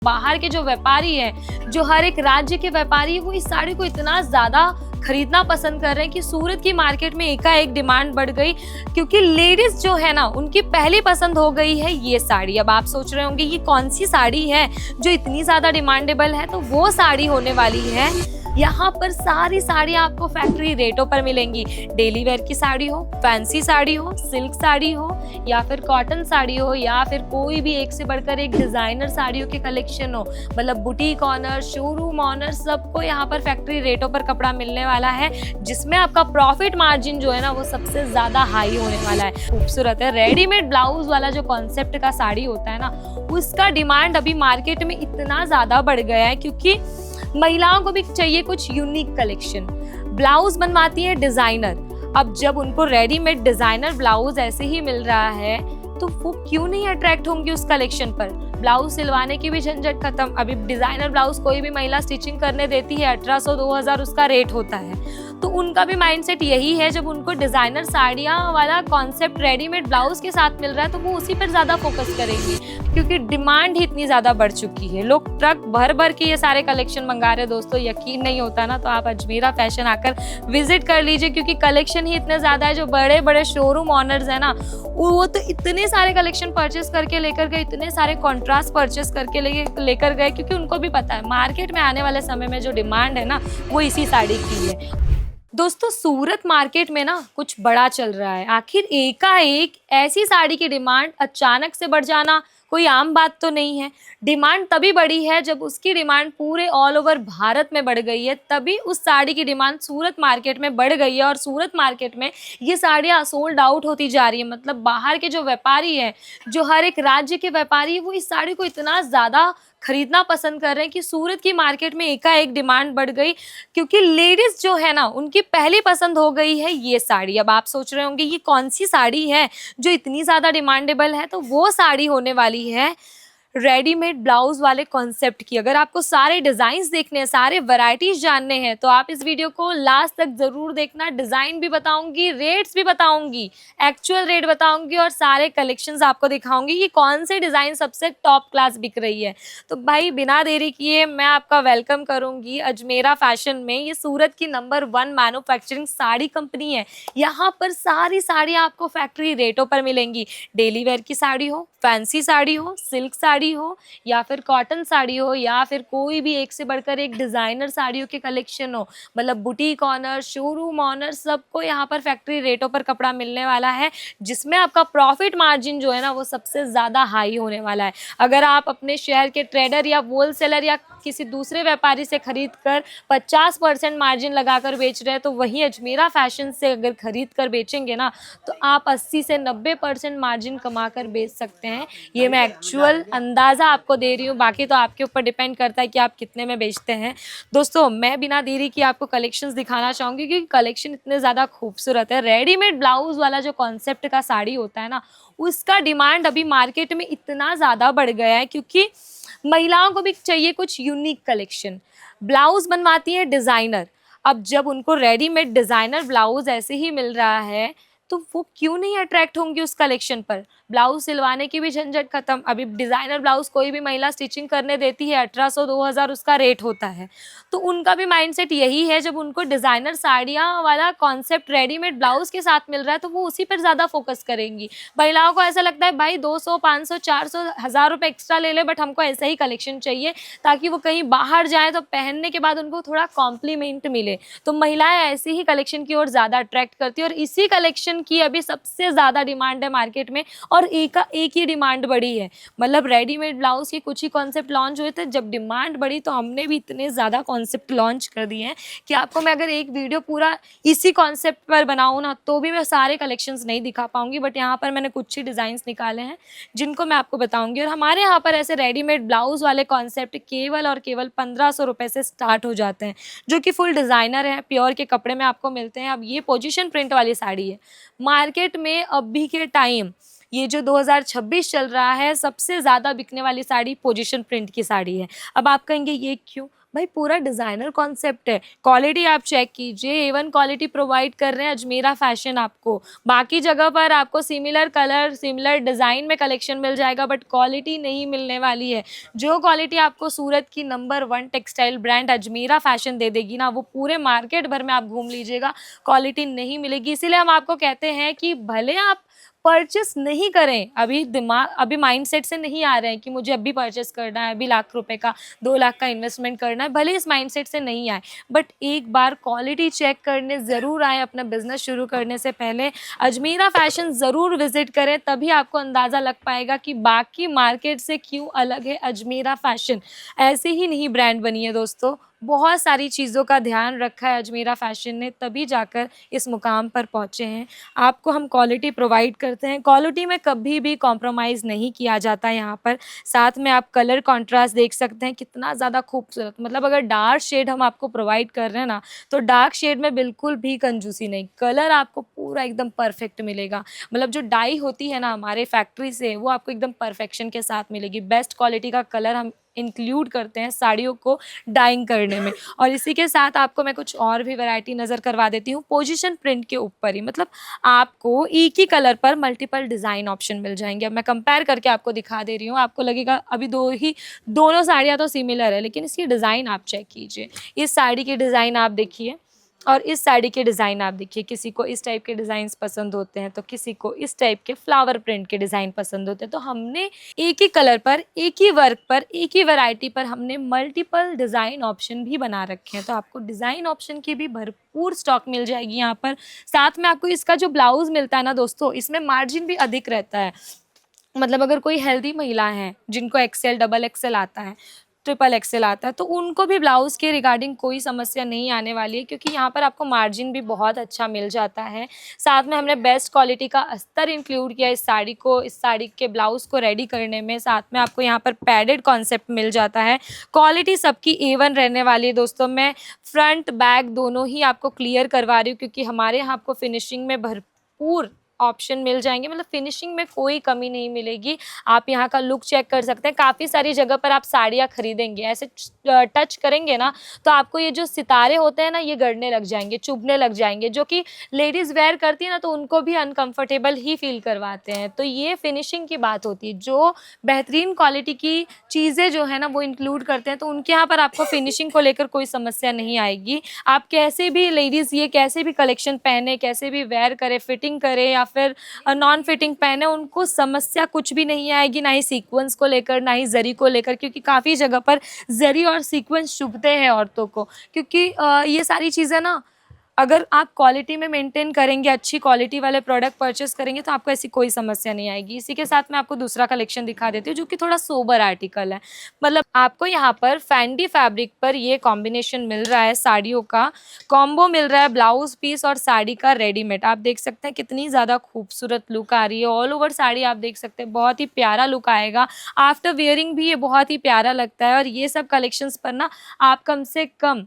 बाहर के जो व्यापारी हैं, जो हर एक राज्य के व्यापारी हैं, वो इस साड़ी को इतना ज़्यादा खरीदना पसंद कर रहे हैं कि सूरत की मार्केट में एकाएक डिमांड बढ़ गई, क्योंकि लेडीज जो है ना, उनकी पहली पसंद हो गई है ये साड़ी। अब आप सोच रहे होंगे ये कौन सी साड़ी है जो इतनी ज़्यादा डिमांडेबल है, तो वो साड़ी होने वाली है। यहाँ पर सारी साड़ी आपको फैक्ट्री रेटों पर मिलेंगी। डेली वेयर की साड़ी हो, फैंसी साड़ी हो, सिल्क साड़ी हो, या फिर कॉटन साड़ी हो, या फिर कोई भी एक से बढ़कर एक डिजाइनर साड़ियों के कलेक्शन हो, मतलब बुटीक ऑनर, शोरूम ऑनर, सबको यहाँ पर फैक्ट्री रेटों पर कपड़ा मिलने वाला है, जिसमें आपका प्रॉफिट मार्जिन जो है ना, वो सबसे ज्यादा हाई होने वाला है। खूबसूरत है। रेडीमेड ब्लाउज वाला जो कॉन्सेप्ट का साड़ी होता है ना, उसका डिमांड अभी मार्केट में इतना ज्यादा बढ़ गया है, क्योंकि महिलाओं को भी चाहिए कुछ यूनिक कलेक्शन। ब्लाउज बनवाती है डिजाइनर। अब जब उनको रेडीमेड डिजाइनर ब्लाउज ऐसे ही मिल रहा है, तो वो क्यों नहीं अट्रैक्ट होंगी उस कलेक्शन पर। ब्लाउज सिलवाने की भी झंझट खत्म। अभी डिजाइनर ब्लाउज कोई भी महिला स्टिचिंग करने देती है, 1800-2000 उसका रेट होता है। तो उनका भी माइंडसेट यही है, जब उनको डिजाइनर साड़ियाँ वाला कॉन्सेप्ट रेडीमेड ब्लाउज के साथ मिल रहा है, तो वो उसी पर ज्यादा फोकस करेंगी, क्योंकि डिमांड ही इतनी ज्यादा बढ़ चुकी है। लोग ट्रक भर भर के ये सारे कलेक्शन मंगा रहे हैं। दोस्तों, यकीन नहीं होता ना, तो आप अजमेरा फैशन आकर विजिट कर लीजिए, क्योंकि कलेक्शन ही इतने ज्यादा है। जो बड़े बड़े शोरूम ऑनर्स है ना, वो तो इतने सारे कलेक्शन परचेस करके लेकर गए, इतने सारे कॉन्ट्रास्ट परचेस करके लेकर गए, क्योंकि उनको भी पता है मार्केट में आने वाले समय में जो डिमांड है ना, वो इसी साड़ी की है। दोस्तों, सूरत मार्केट में ना कुछ बड़ा चल रहा है। आखिर एकाएक ऐसी साड़ी की डिमांड अचानक से बढ़ जाना कोई आम बात तो नहीं है। डिमांड तभी बढ़ी है जब उसकी डिमांड पूरे ऑल ओवर भारत में बढ़ गई है, तभी उस साड़ी की डिमांड सूरत मार्केट में बढ़ गई है। और सूरत मार्केट में ये साड़ियाँ सोल्ड आउट होती जा रही है। मतलब बाहर के जो व्यापारी हैं, जो हर एक राज्य के व्यापारी हैं, वो इस साड़ी को इतना ज़्यादा खरीदना पसंद कर रहे हैं कि सूरत की मार्केट में एकाएक डिमांड बढ़ गई, क्योंकि लेडीज जो है ना, उनकी पहली पसंद हो गई है ये साड़ी। अब आप सोच रहे होंगे ये कौन सी साड़ी है जो इतनी ज़्यादा डिमांडेबल है, तो वो साड़ी होने वाली है रेडीमेड ब्लाउज वाले कॉन्सेप्ट की। अगर आपको सारे डिजाइन्स देखने हैं, सारे वैरायटीज जानने हैं, तो आप इस वीडियो को लास्ट तक जरूर देखना। डिजाइन भी बताऊंगी, रेट्स भी बताऊंगी, एक्चुअल रेट बताऊंगी, और सारे कलेक्शंस आपको दिखाऊंगी कि कौन से डिजाइन सबसे टॉप क्लास बिक रही है। तो भाई, बिना देरी किए मैं आपका वेलकम करूंगी अजमेरा फैशन में। ये सूरत की नंबर 1 मैन्युफैक्चरिंग साड़ी कंपनी है। यहाँ पर सारी साड़ियाँ आपको फैक्ट्री रेटों पर मिलेंगी। डेली वेयर की साड़ी हो, फैंसी साड़ी हो, सिल्क साड़ी हो, या फिर कॉटन साड़ी हो, या फिर कोई भी एक से बढ़कर एक डिजाइनर साड़ियों के कलेक्शन हो, मतलब बुटीक ऑनर, शोरूम ऑनर, सबको यहाँ पर फैक्ट्री रेटों पर कपड़ा मिलने वाला है, जिसमें आपका प्रॉफिट मार्जिन जो है ना, वो सबसे ज्यादा हाई होने वाला है। अगर आप अपने शहर के ट्रेडर या होलसेलर या किसी दूसरे व्यापारी से खरीद कर 50% मार्जिन लगाकर बेच रहे हैं, तो वहीं अजमेरा फैशन से अगर खरीद कर बेचेंगे ना, तो आप 80 से 90% मार्जिन कमा कर बेच सकते हैं। ये मैं एक्चुअल अंदाज़ा आपको दे रही हूँ, बाकी तो आपके ऊपर डिपेंड करता है कि आप कितने में बेचते हैं। दोस्तों, मैं बिना देरी की आपको कलेक्शंस दिखाना चाहूँगी, क्योंकि कलेक्शन इतने ज़्यादा खूबसूरत है। रेडीमेड ब्लाउज वाला जो कॉन्सेप्ट का साड़ी होता है ना, उसका डिमांड अभी मार्केट में इतना ज़्यादा बढ़ गया है, क्योंकि महिलाओं को भी चाहिए कुछ यूनिक कलेक्शन। ब्लाउज बनवाती है डिजाइनर। अब जब उनको रेडीमेड डिजाइनर ब्लाउज ऐसे ही मिल रहा है, तो वो क्यों नहीं अट्रैक्ट होंगी उस कलेक्शन पर। ब्लाउज सिलवाने की भी झंझट खत्म। अभी डिजाइनर ब्लाउज कोई भी महिला स्टिचिंग करने देती है, 1800-2000 उसका रेट होता है। तो उनका भी माइंडसेट यही है, जब उनको डिजाइनर साड़ियाँ वाला कॉन्सेप्ट रेडीमेड ब्लाउज के साथ मिल रहा है, तो वो उसी पर ज्यादा फोकस करेंगी। महिलाओं को ऐसा लगता है भाई 200, 500, 400, 1000 रुपये एक्स्ट्रा ले ले, बट हमको ऐसा ही कलेक्शन चाहिए, ताकि वो कहीं बाहर जाए तो पहनने के बाद उनको थोड़ा कॉम्प्लीमेंट मिले। तो महिलाएं ऐसे ही कलेक्शन की ओर ज्यादा अट्रैक्ट करती है, और इसी कलेक्शन की अभी सबसे ज्यादा डिमांड है मार्केट में, और एक ही डिमांड बढ़ी है। मतलब रेडीमेड ब्लाउज के कुछ ही कॉन्सेप्ट लॉन्च हुए थे, जब डिमांड बढ़ी तो हमने भी इतने ज़्यादा कॉन्सेप्ट लॉन्च कर दिए हैं कि आपको मैं अगर एक वीडियो पूरा इसी कॉन्सेप्ट पर बनाऊँ ना, तो भी मैं सारे कलेक्शंस नहीं दिखा पाऊंगी। बट यहाँ पर मैंने कुछ ही डिज़ाइंस निकाले हैं जिनको मैं आपको बताऊंगी। और हमारे यहाँ पर ऐसे रेडीमेड ब्लाउज वाले कॉन्सेप्ट केवल और केवल 1500 रुपये से स्टार्ट हो जाते हैं, जो कि फुल डिज़ाइनर है, प्योर के कपड़े में आपको मिलते हैं। अब ये पोजिशन प्रिंट वाली साड़ी है। मार्केट में अभी के टाइम ये जो 2026 चल रहा है, सबसे ज़्यादा बिकने वाली साड़ी पोजीशन प्रिंट की साड़ी है। अब आप कहेंगे ये क्यों? भाई पूरा डिज़ाइनर कॉन्सेप्ट है। क्वालिटी आप चेक कीजिए, ए वन क्वालिटी प्रोवाइड कर रहे हैं अजमेरा फैशन आपको। बाकी जगह पर आपको सिमिलर कलर, सिमिलर डिज़ाइन में कलेक्शन मिल जाएगा, बट क्वालिटी नहीं मिलने वाली है। जो क्वालिटी आपको सूरत की number 1 textile brand Ajmera Fashion दे देगी ना, वो पूरे मार्केट भर में आप घूम लीजिएगा, क्वालिटी नहीं मिलेगी। इसीलिए हम आपको कहते हैं कि भले आप परचेस नहीं करें, अभी माइंडसेट से नहीं आ रहे हैं कि मुझे अभी परचेस करना है, अभी लाख रुपए का 2 लाख का इन्वेस्टमेंट करना है, भले इस माइंडसेट से नहीं आए, बट एक बार क्वालिटी चेक करने ज़रूर आए। अपना बिजनेस शुरू करने से पहले अजमेरा फैशन ज़रूर विजिट करें, तभी आपको अंदाज़ा लग पाएगा कि बाकी मार्केट से क्यों अलग है अजमेरा फैशन। ऐसे ही नहीं ब्रांड बनी है दोस्तों, बहुत सारी चीज़ों का ध्यान रखा है अजमेरा फैशन ने, तभी जाकर इस मुकाम पर पहुँचे हैं। आपको हम क्वालिटी प्रोवाइड करते हैं, क्वालिटी में कभी भी कॉम्प्रोमाइज़ नहीं किया जाता है यहाँ पर। साथ में आप कलर कॉन्ट्रास्ट देख सकते हैं कितना ज़्यादा खूबसूरत, मतलब अगर डार्क शेड हम आपको प्रोवाइड कर रहे हैं ना, तो डार्क शेड में बिल्कुल भी कंजूसी नहीं, कलर आपको पूरा एकदम परफेक्ट मिलेगा। मतलब जो डाई होती है ना हमारे फैक्ट्री से, वो आपको एकदम परफेक्शन के साथ मिलेगी। बेस्ट क्वालिटी का कलर हम इंक्लूड करते हैं साड़ियों को डाइंग करने में। और इसी के साथ आपको मैं कुछ और भी वैरायटी नज़र करवा देती हूँ। पोजीशन प्रिंट के ऊपर ही, मतलब आपको एक ही कलर पर मल्टीपल डिज़ाइन ऑप्शन मिल जाएंगे। अब मैं कंपेयर करके आपको दिखा दे रही हूँ, आपको लगेगा अभी दोनों साड़ियाँ तो सिमिलर है, लेकिन इसकी डिज़ाइन आप चेक कीजिए। इस साड़ी की डिज़ाइन आप देखिए और इस साड़ी के डिज़ाइन आप देखिए। किसी को इस टाइप के डिज़ाइंस पसंद होते हैं, तो किसी को इस टाइप के फ्लावर प्रिंट के डिज़ाइन पसंद होते हैं। तो हमने एक ही कलर पर, एक ही वर्क पर, एक ही वैरायटी पर हमने मल्टीपल डिज़ाइन ऑप्शन भी बना रखे हैं। तो आपको डिज़ाइन ऑप्शन की भी भरपूर स्टॉक मिल जाएगी यहाँ पर। साथ में आपको इसका जो ब्लाउज़ मिलता है ना दोस्तों, इसमें मार्जिन भी अधिक रहता है। मतलब अगर कोई हेल्दी महिला है जिनको एक्सेल, डबल एक्सेल आता है, ट्रिपल एक्सेल आता है, तो उनको भी ब्लाउज़ के रिगार्डिंग कोई समस्या नहीं आने वाली है, क्योंकि यहाँ पर आपको मार्जिन भी बहुत अच्छा मिल जाता है। साथ में हमने बेस्ट क्वालिटी का अस्तर इंक्लूड किया इस साड़ी के ब्लाउज़ को रेडी करने में। साथ में आपको यहाँ पर पैडेड कॉन्सेप्ट मिल जाता है। क्वालिटी सबकी A1 रहने वाली है दोस्तों। मैं फ्रंट बैक दोनों ही आपको क्लियर करवा रही हूँ, क्योंकि हमारे यहाँ आपको फिनिशिंग में भरपूर ऑप्शन मिल जाएंगे, मतलब फिनिशिंग में कोई कमी नहीं मिलेगी। आप यहाँ का लुक चेक कर सकते हैं। काफ़ी सारी जगह पर आप साड़ियाँ खरीदेंगे, ऐसे टच करेंगे ना, तो आपको ये जो सितारे होते हैं ना, ये गड़ने लग जाएंगे, चुभने लग जाएंगे, जो कि लेडीज़ वेयर करती है ना, तो उनको भी अनकंफर्टेबल ही फील करवाते हैं। तो ये फिनिशिंग की बात होती है। जो बेहतरीन क्वालिटी की चीज़ें जो है ना वो इंक्लूड करते हैं, तो उनके यहाँ पर आपको फिनिशिंग को लेकर कोई समस्या नहीं आएगी। आप कैसे भी लेडीज़ ये कैसे भी कलेक्शन पहने, कैसे भी वेयर करे, फिटिंग करे या फिर नॉन फिटिंग पहने, उनको समस्या कुछ भी नहीं आएगी, ना ही सीक्वेंस को लेकर, ना ही जरी को लेकर, क्योंकि काफ़ी जगह पर जरी और सीक्वेंस चुभते हैं औरतों को। क्योंकि ये सारी चीज़ें ना, अगर आप क्वालिटी में मेंटेन करेंगे, अच्छी क्वालिटी वाले प्रोडक्ट परचेस करेंगे, तो आपको ऐसी कोई समस्या नहीं आएगी। इसी के साथ मैं आपको दूसरा कलेक्शन दिखा देती हूँ, जो कि थोड़ा सोबर आर्टिकल है। मतलब आपको यहाँ पर फैंडी फैब्रिक पर ये कॉम्बिनेशन मिल रहा है, साड़ियों का कॉम्बो मिल रहा है, ब्लाउज पीस और साड़ी का रेडीमेड। आप देख सकते हैं कितनी ज़्यादा खूबसूरत लुक आ रही है। ऑल ओवर साड़ी आप देख सकते हैं, बहुत ही प्यारा लुक आएगा। आफ्टर वेयरिंग भी ये बहुत ही प्यारा लगता है। और ये सब कलेक्शंस पर ना आप कम से कम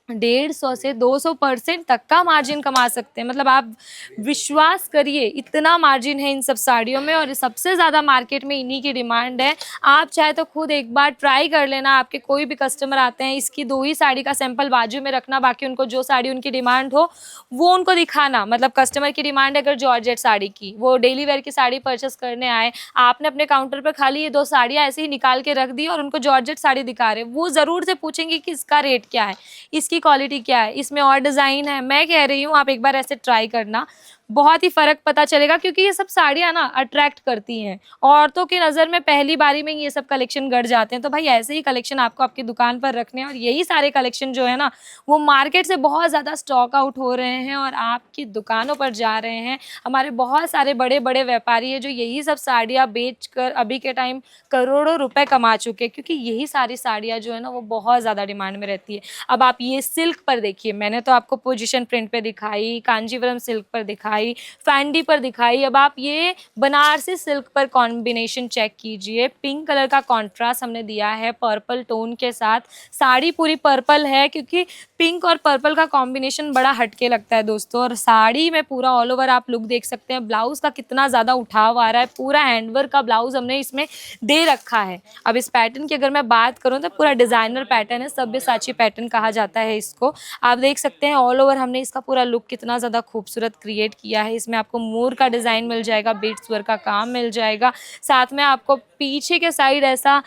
150 से 200% तक का मार्जिन कमा सकते हैं। मतलब आप विश्वास करिए, इतना मार्जिन है इन सब साड़ियों में, और सबसे ज़्यादा मार्केट में इन्हीं की डिमांड है। आप चाहे तो खुद एक बार ट्राई कर लेना। आपके कोई भी कस्टमर आते हैं, इसकी 2 ही साड़ी का सैंपल बाजू में रखना, बाकी उनको जो साड़ी उनकी डिमांड हो वो उनको दिखाना। मतलब कस्टमर की डिमांड है अगर जॉर्जेट साड़ी की, वो डेली वेयर की साड़ी परचेस करने आए, आपने अपने काउंटर पर खाली ये 2 साड़ियाँ ऐसे ही निकाल के रख दी और उनको जॉर्जेट साड़ी दिखा रहे, वो ज़रूर से पूछेंगे कि इसका रेट क्या है, इसकी क्वालिटी क्या है, इसमें और डिज़ाइन है। मैं कह रही हूँ आप एक बार ऐसे ट्राई करना, बहुत ही फ़र्क पता चलेगा। क्योंकि ये सब साड़ियाँ ना अट्रैक्ट करती हैं, औरतों की नज़र में पहली बारी में ये सब कलेक्शन गड़ जाते हैं। तो भाई ऐसे ही कलेक्शन आपको आपकी दुकान पर रखने हैं, और यही सारे कलेक्शन जो है ना वो मार्केट से बहुत ज़्यादा स्टॉक आउट हो रहे हैं और आपकी दुकानों पर जा रहे हैं। हमारे बहुत सारे बड़े बड़े व्यापारी हैं जो यही सब साड़ियाँ बेच कर अभी के टाइम करोड़ों रुपए कमा चुके हैं, क्योंकि यही सारी साड़ियाँ जो है ना वो बहुत ज़्यादा डिमांड में रहती है। अब आप ये सिल्क पर देखिए, मैंने तो आपको पोजीशन प्रिंट पे दिखाई, कांजीवरम सिल्क पर दिखाई, दिखाई, फैंडी पर दिखाई। अब आप ये बनारसी सिल्क पर कॉम्बिनेशन चेक कीजिए, पिंक कलर का कॉन्ट्रास्ट हमने दिया है पर्पल टोन के साथ। साड़ी पूरी पर्पल है क्योंकि पिंक और पर्पल का कॉम्बिनेशन बड़ा हटके लगता है दोस्तों। और साड़ी में पूरा ऑल ओवर आप लुक देख सकते हैं, ब्लाउज का कितना ज़्यादा उठाव आ रहा है, पूरा हैंडवर्क का ब्लाउज हमने इसमें दे रखा है। अब इस पैटर्न की अगर मैं बात करूँ तो पूरा डिज़ाइनर पैटर्न है, सब्यसाची पैटर्न कहा जाता है इसको। आप देख सकते हैं ऑल ओवर हमने इसका पूरा लुक कितना ज़्यादा खूबसूरत क्रिएट किया है। इसमें आपको मोर का डिज़ाइन मिल जाएगा, बीड्स वर्क का काम मिल जाएगा, साथ में आपको पीछे के साइड ऐसा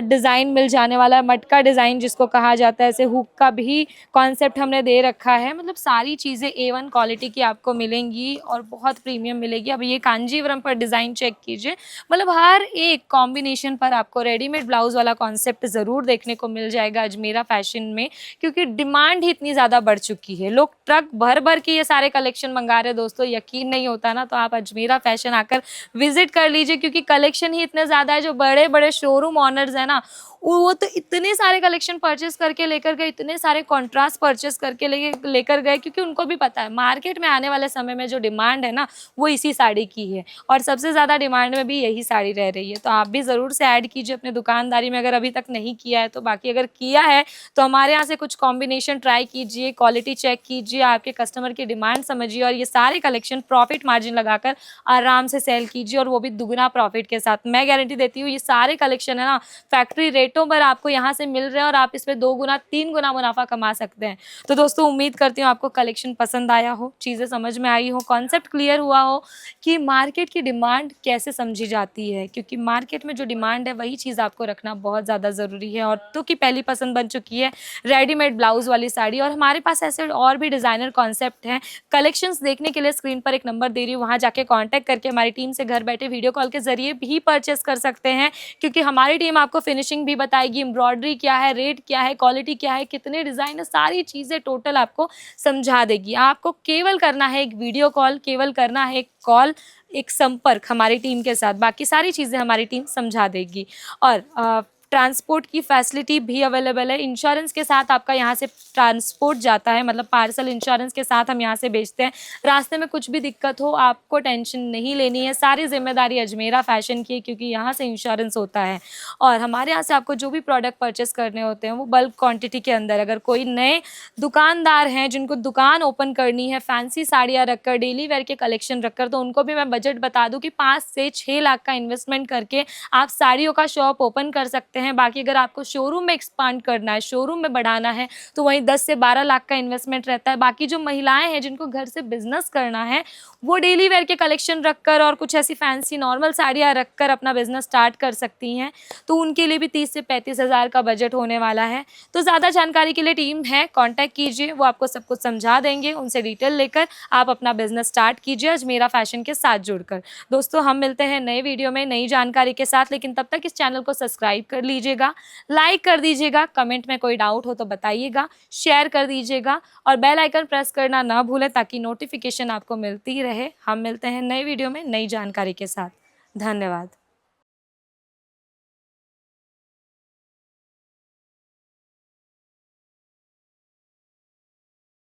डिज़ाइन मिल जाने वाला है, मटका डिज़ाइन जिसको कहा जाता है, ऐसे हुक का भी कॉन्सेप्ट हमने दे रखा है। मतलब सारी चीज़ें A1 क्वालिटी की आपको मिलेंगी और बहुत प्रीमियम मिलेगी। अब ये कांजीवरम पर डिज़ाइन चेक कीजिए, मतलब हर एक कॉम्बिनेशन पर आपको रेडीमेड ब्लाउज वाला कॉन्सेप्ट ज़रूर देखने को मिल जाएगा अजमेरा फैशन में, क्योंकि डिमांड ही इतनी ज़्यादा बढ़ चुकी है। लोग ट्रक भर भर के ये सारे कलेक्शन मंगा रहे हैं दोस्तों। यकीन नहीं होता ना तो आप अजमेरा फैशन आकर विजिट कर लीजिए, क्योंकि कलेक्शन ही इतने ज़्यादा है। जो बड़े बड़े शोरूम ऑनर्स हैं ना, वो तो इतने सारे कलेक्शन परचेस करके लेकर गए, इतने सारे कॉन्ट्रास्ट परचेस करके लेकर गए, क्योंकि उनको भी पता है मार्केट में आने वाले समय में जो डिमांड है ना वो इसी साड़ी की है, और सबसे ज़्यादा डिमांड में भी यही साड़ी रह रही है। तो आप भी ज़रूर से ऐड कीजिए अपने दुकानदारी में अगर अभी तक नहीं किया है तो। बाकी अगर किया है तो हमारे यहाँ से कुछ कॉम्बिनेशन ट्राई कीजिए, क्वालिटी चेक कीजिए, आपके कस्टमर की डिमांड समझिए, और ये सारे कलेक्शन प्रॉफिट मार्जिन लगाकर आराम से सेल कीजिए, और वो भी दुगना प्रॉफिट के साथ। मैं गारंटी देती हूँ ये सारे कलेक्शन है ना फैक्ट्री रेटों पर आपको यहाँ से मिल रहे हैं, और आप इस पे 2 गुना 3 गुना मुनाफा कमा सकते हैं। तो दोस्तों उम्मीद करती हूँ आपको कलेक्शन पसंद आया हो, चीज़ें समझ में आई हो, कॉन्सेप्ट क्लियर हुआ हो कि मार्केट की डिमांड कैसे समझी जाती है, क्योंकि मार्केट में जो डिमांड है वही चीज़ आपको रखना बहुत ज़्यादा ज़रूरी है। औरतों की पहली पसंद बन चुकी है रेडीमेड ब्लाउज वाली साड़ी, और हमारे पास ऐसे और भी डिज़ाइनर कॉन्सेप्ट हैं। कलेक्शंस देखने के लिए स्क्रीन पर एक नंबर दे रही हूँ, वहाँ जाके कॉन्टैक्ट करके हमारी टीम से घर बैठे वीडियो कॉल के जरिए भी परचेस कर सकते हैं, क्योंकि हमारी टीम आपको फिनिशिंग भी बताएगी, एम्ब्रॉयडरी क्या है, रेट क्या है, क्वालिटी क्या है, कितने डिज़ाइन है, सारी चीज़ें टोटल आपको समझा देगी। आपको केवल करना है एक वीडियो कॉल, केवल करना है एक कॉल, एक संपर्क हमारी टीम के साथ, बाकी सारी चीज़ें हमारी टीम समझा देगी। और ट्रांसपोर्ट की फैसिलिटी भी अवेलेबल है। इंश्योरेंस के साथ आपका यहाँ से ट्रांसपोर्ट जाता है, मतलब पार्सल इंश्योरेंस के साथ हम यहाँ से बेचते हैं। रास्ते में कुछ भी दिक्कत हो आपको टेंशन नहीं लेनी है, सारी जिम्मेदारी अजमेरा फैशन की है, क्योंकि यहाँ से इंश्योरेंस होता है। और हमारे यहाँ से आपको जो भी प्रोडक्ट परचेस करने होते हैं वो बल्क क्वांटिटी के अंदर, अगर कोई नए दुकानदार हैं जिनको दुकान ओपन करनी है, फैंसी साड़ियाँ रखकर, डेली वेयर के कलेक्शन रखकर, तो उनको भी मैं बजट बता दूँ कि 5 से 6 लाख का इन्वेस्टमेंट करके आप साड़ियों का शॉप ओपन कर सकते हैं। बाकी अगर आपको शोरूम में एक्सपांड करना है, शोरूम में बढ़ाना है, तो वहीं 10 से 12 लाख का इन्वेस्टमेंट रहता है। बाकी जो महिलाएं हैं जिनको घर से बिजनेस करना है, वो डेली वेयर के कलेक्शन रखकर और कुछ ऐसी फैंसी नॉर्मल साड़ियाँ रखकर अपना बिजनेस स्टार्ट कर सकती हैं, तो उनके लिए भी 30 से 35 हज़ार का बजट होने वाला है। तो ज़्यादा जानकारी के लिए टीम है, कॉन्टैक्ट कीजिए, वो आपको सब कुछ समझा देंगे। उनसे डिटेल लेकर आप अपना बिजनेस स्टार्ट कीजिए अजमेरा फैशन के साथ जुड़कर। दोस्तों हम मिलते हैं नए वीडियो में नई जानकारी के साथ, लेकिन तब तक इस चैनल को सब्सक्राइब कर लीजिएगा, लाइक कर दीजिएगा, कमेंट में कोई डाउट हो तो बताइएगा, शेयर कर दीजिएगा, और बेल आइकन प्रेस करना ना भूलें ताकि नोटिफिकेशन आपको मिलती रहे। हम मिलते हैं नए वीडियो में नई जानकारी के साथ। धन्यवाद।